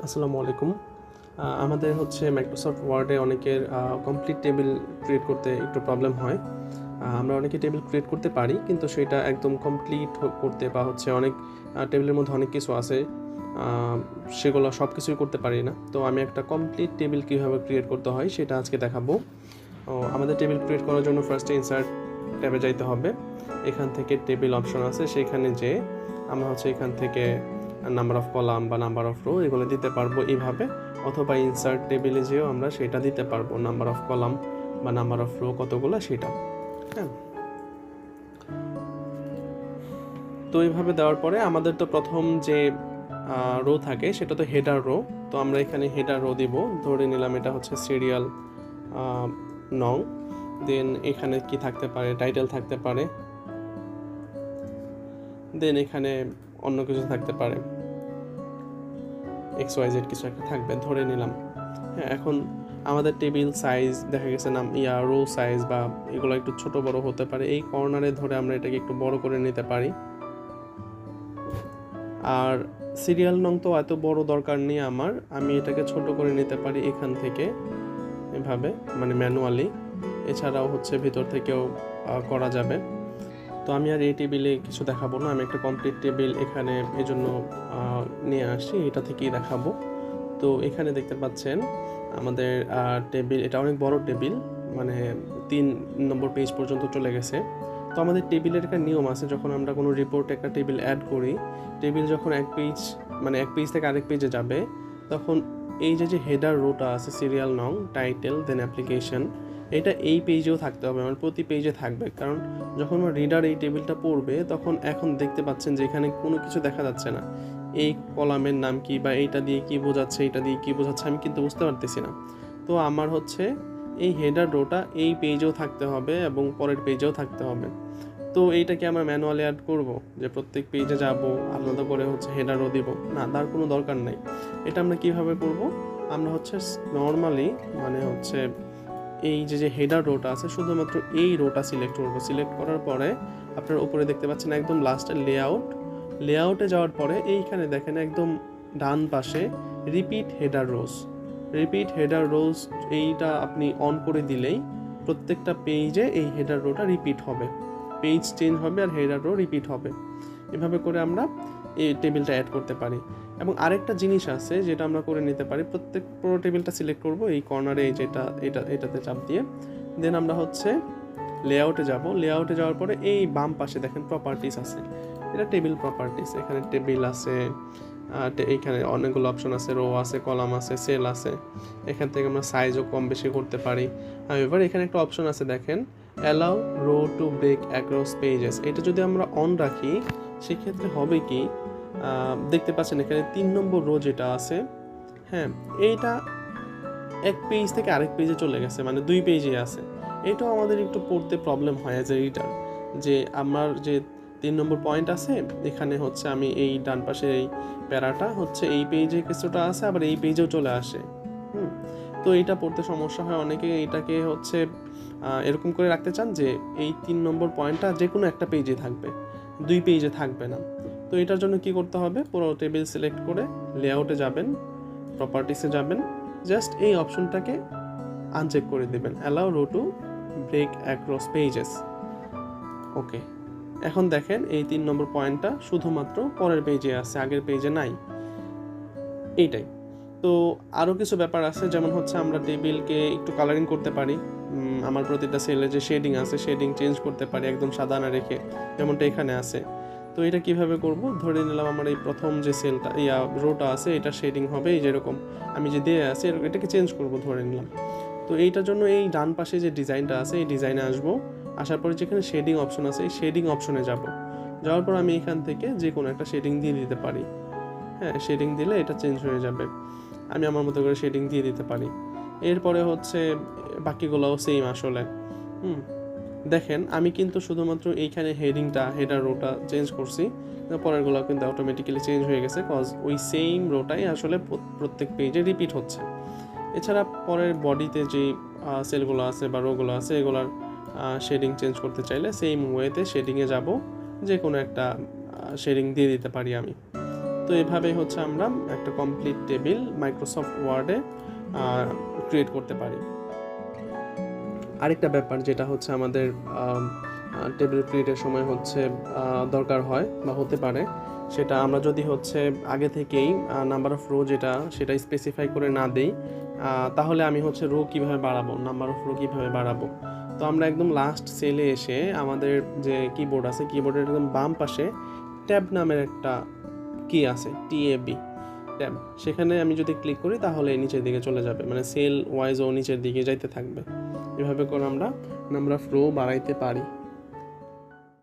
আসসালামু আলাইকুম। আমাদের হচ্ছে মাইক্রোসফট ওয়ার্ডে অনেকের কমপ্লিট টেবিল ক্রিয়েট করতে একটু প্রবলেম হয়। আমরা অনেকে টেবিল ক্রিয়েট করতে পারি, কিন্তু সেটা একদম কমপ্লিট করতে বা হচ্ছে অনেক টেবিলের মধ্যে অনেক কিছু আছে, সেগুলো সব কিছুই করতে পারি না। তো আমি একটা কমপ্লিট টেবিল কীভাবে ক্রিয়েট করতে হয় সেটা আজকে দেখাবো। আমাদের টেবিল ক্রিয়েট করার জন্য ফার্স্টে ইনসার্ট ট্যাবে যাইতে হবে। এখান থেকে টেবিল অপশন আছে, সেখানে যে আমরা হচ্ছে এখান থেকে নাম্বার অফ কলাম বা নাম্বার অফ রো এগুলো দিতে পারবো এইভাবে, অথবা ইনসার্ট টেবিলে যেও আমরা সেটা দিতে পারবো, নাম্বার অফ কলাম বা নাম্বার অফ রো কতগুলো সেটা। হ্যাঁ, তো এইভাবে দেওয়ার পরে আমাদের তো প্রথম যে রো থাকে সেটা তো হেডার রো। তো আমরা এখানে হেডার রো দিব, ধরে নিলাম এটা হচ্ছে সিরিয়াল নং। দেন এখানে কি থাকতে পারে, টাইটেল থাকতে পারে, দেন এখানে অন্য কিছু থাকতে পারে, XYZ কিছু একটা থাকবে ধরে নিলাম। হ্যাঁ, এখন আমাদের টেবিল সাইজ দেখা গেছে রো সাইজ বা এগুলো একটু ছোট বড় হতে পারে। এই কর্নারে ধরে আমরা এটাকে একটু বড় করে নিতে পারি। আর সিরিয়াল নং তো এত বড় দরকার নেই আমি এটাকে ছোট করে নিতে পারি এখান থেকে এভাবে, মানে ম্যানুয়ালি। এছাড়াও হচ্ছে ভিতর থেকেও করা যাবে। তো আমি আর এই টেবিলে কিছু দেখাবো না, আমি একটা কমপ্লিট টেবিল এখানে এই জন্য নিয়ে আসছি, এটা থেকেই দেখাবো। তো এখানে দেখতে পাচ্ছেন আমাদের টেবিল, এটা অনেক বড় টেবিল, মানে 3 নম্বর পেজ পর্যন্ত চলে গেছে। তো আমাদের টেবিলের একটা নিয়ম আছে, যখন আমরা কোনো রিপোর্টে একটা টেবিল অ্যাড করি, টেবিল যখন এক পেজ থেকে আরেক পেজে যাবে, তখন এই যে হেডার রোটা আছে, সিরিয়াল নং, টাইটেল, দেন অ্যাপ্লিকেশন, এটা এই পেজেও থাকতে হবে, মানে প্রতি পেজে থাকবে। কারণ যখন আমার রিডার এই টেবিলটা পড়বে, তখন এখন দেখতে পাচ্ছেন যে এখানে কোনো কিছু দেখা যাচ্ছে না, এই কলামের নাম কি বা এইটা দিয়ে কি বোঝাচ্ছে, এটা দিয়ে কি বোঝাচ্ছে আমি কিন্তু বুঝতে পারতেছি না। তো আমার হচ্ছে এই হেডার রোটা এই পেজেও থাকতে হবে এবং পরের পেজেও থাকতে হবে। তো এইটাকে আমরা ম্যানুয়ালি অ্যাড করব, যে প্রত্যেক পেজে যাব আলাদা করে হচ্ছে হেডার রো দিব না, তার কোনো দরকার নেই। এটা আমরা কিভাবে করব, আমরা হচ্ছে নর্মালি মানে হচ্ছে এই যে হেডার রোটা আছে, শুধুমাত্র এই রোটা সিলেক্ট করব। সিলেক্ট করার পরে আপনার উপরে দেখতে পাচ্ছেন একদম লাস্টে লেআউটে যাওয়ার পরে এইখানে দেখেন একদম ডান পাশে রিপিট হেডার রোজ, এইটা আপনি অন করে দিলেই প্রত্যেকটা পেজে এই হেডার রোটা রিপিট হবে, পেজ চেঞ্জ হবে আর হেডার রো রিপিট হবে। এভাবে করে আমরা এই টেবিলটা অ্যাড করতে পারি। এবং আরেকটা জিনিস আছে যেটা আমরা করে নিতে পারি, পুরো টেবিলটা সিলেক্ট করব, এই কর্নারে এই এটাতে চাপ দিয়ে, দেন আমরা হচ্ছে লেআউটে যাওয়ার পরে এই বাম পাশে দেখেন প্রপার্টিস আছে, এটা টেবিল প্রপার্টিস। এখানে টেবিল আছে, এইখানে অনেকগুলো অপশন আছে, রো আছে, কলাম আছে, সেল আছে। এখান থেকে আমরা সাইজও কম বেশি করতে পারি। এবার এখানে একটা অপশন আছে দেখেন, allow row to break across pages. এটা যদি আমরা অন রাখি সেক্ষেত্রে হবে কি, দেখতে পাচ্ছেন এখানে 3 নম্বর রো যেটা আছে, হ্যাঁ, এইটা এক পেজ থেকে আরেক পেজে চলে গেছে, মানে 2 পেজে আছে। এটাও আমাদের একটু পড়তে প্রবলেম হয় অ্যাজ এ রিডার, যে আমার যে 3 নম্বর পয়েন্ট আছে, এখানে হচ্ছে আমি এই ডান পাশে এই প্যারাটা হচ্ছে এই পেজে কিছুটা আছে, আবার এই পেজেও চলে আসে। তো এইটা পড়তে সমস্যা হয়, অনেকে এটাকে হচ্ছে এরকম করে রাখতে চান যে এই 3 নম্বর পয়েন্টটা যে কোনো একটা পেজে থাকবে, 2 পেজে থাকবে না। তো এটার জন্য কি করতে হবে, পুরো টেবিল সিলেক্ট করে লেআউটে যাবেন, প্রপার্টিসে যাবেন, জাস্ট এই অপশনটাকে আনচেক করে দেবেন, allow row to break across pages. Okay, এখন দেখেন এই 3 নম্বর পয়েন্টটা শুধুমাত্র পরের পেজে আছে, আগের পেজে নাই। এইটাই। তো আরও কিছু ব্যাপার আছে, যেমন হচ্ছে আমরা টেবিলকে একটু কালারিং করতে পারি। আমার প্রতিটা সেলে যে শেডিং আছে, শেডিং চেঞ্জ করতে পারি একদম সাদা না রেখে, যেমনটা এখানে আছে। তো এটা কিভাবে করব, ধরে নিলাম আমার এই প্রথম যে সেলটা রোটা আছে, এটা শেডিং হবে এই যেরকম আমি যে দিয়ে আছি, এটাকে চেঞ্জ করব ধরে নিলাম। তো এইটার জন্য এই ডান পাশে যে ডিজাইনটা আছে, এই ডিজাইনে আসার পরে যেখানে শেডিং অপশন আছে, এই শেডিং অপশনে যাওয়ার পর আমি এখান থেকে যে কোনো একটা শেডিং দিয়ে দিতে পারি। হ্যাঁ, শেডিং দিলে এটা চেঞ্জ হয়ে যাবে, আমি আমার মতো করে শেডিং দিয়ে দিতে পারি। এরপরে হচ্ছে বাকিগুলোও সেম আসলে। দেখেন আমি কিন্তু শুধুমাত্র এইখানে হেডার রোটা চেঞ্জ করছি, পরেরগুলো কিন্তু অটোমেটিক্যালি চেঞ্জ হয়ে গেছে, কজ ওই সেম রোটাই আসলে প্রত্যেক পেজে রিপিট হচ্ছে। এছাড়া পরের বডিতে যে সেলগুলো আছে বা রোগুলো আছে, এগুলার শেডিং চেঞ্জ করতে চাইলে সেম ওয়েতে শেডিংয়ে যাব, যে কোনো একটা শেডিং দিয়ে দিতে পারি আমি। তো এভাবেই হচ্ছে আমরা একটা কমপ্লিট টেবিল মাইক্রোসফট ওয়ার্ডে ক্রিয়েট করতে পারি। আরেকটা ব্যাপার যেটা হচ্ছে আমাদের টেবিল ক্রিয়েটের সময় হচ্ছে দরকার হয় বা হতে পারে, সেটা আমরা যদি হচ্ছে আগে থেকেই নাম্বার অফ রো যেটা সেটা স্পেসিফাই করে না দেই, তাহলে আমি হচ্ছে রো কীভাবে বাড়াবো, নাম্বার অফ রো কীভাবে বাড়াবো। তো আমরা একদম লাস্ট সেলে এসে আমাদের যে কিবোর্ড আছে, কিবোর্ডের একদম বাম পাশে ট্যাব নামের একটা কি আছে, TAB ট্যাব, সেখানে আমি যদি ক্লিক করি তাহলে নিচের দিকে চলে যাবে, মানে সেল ওয়াইজও নিচের দিকে যাইতে থাকবে। এভাবে করে আমরা নাম্বার অফ রো বাড়াইতে পারি।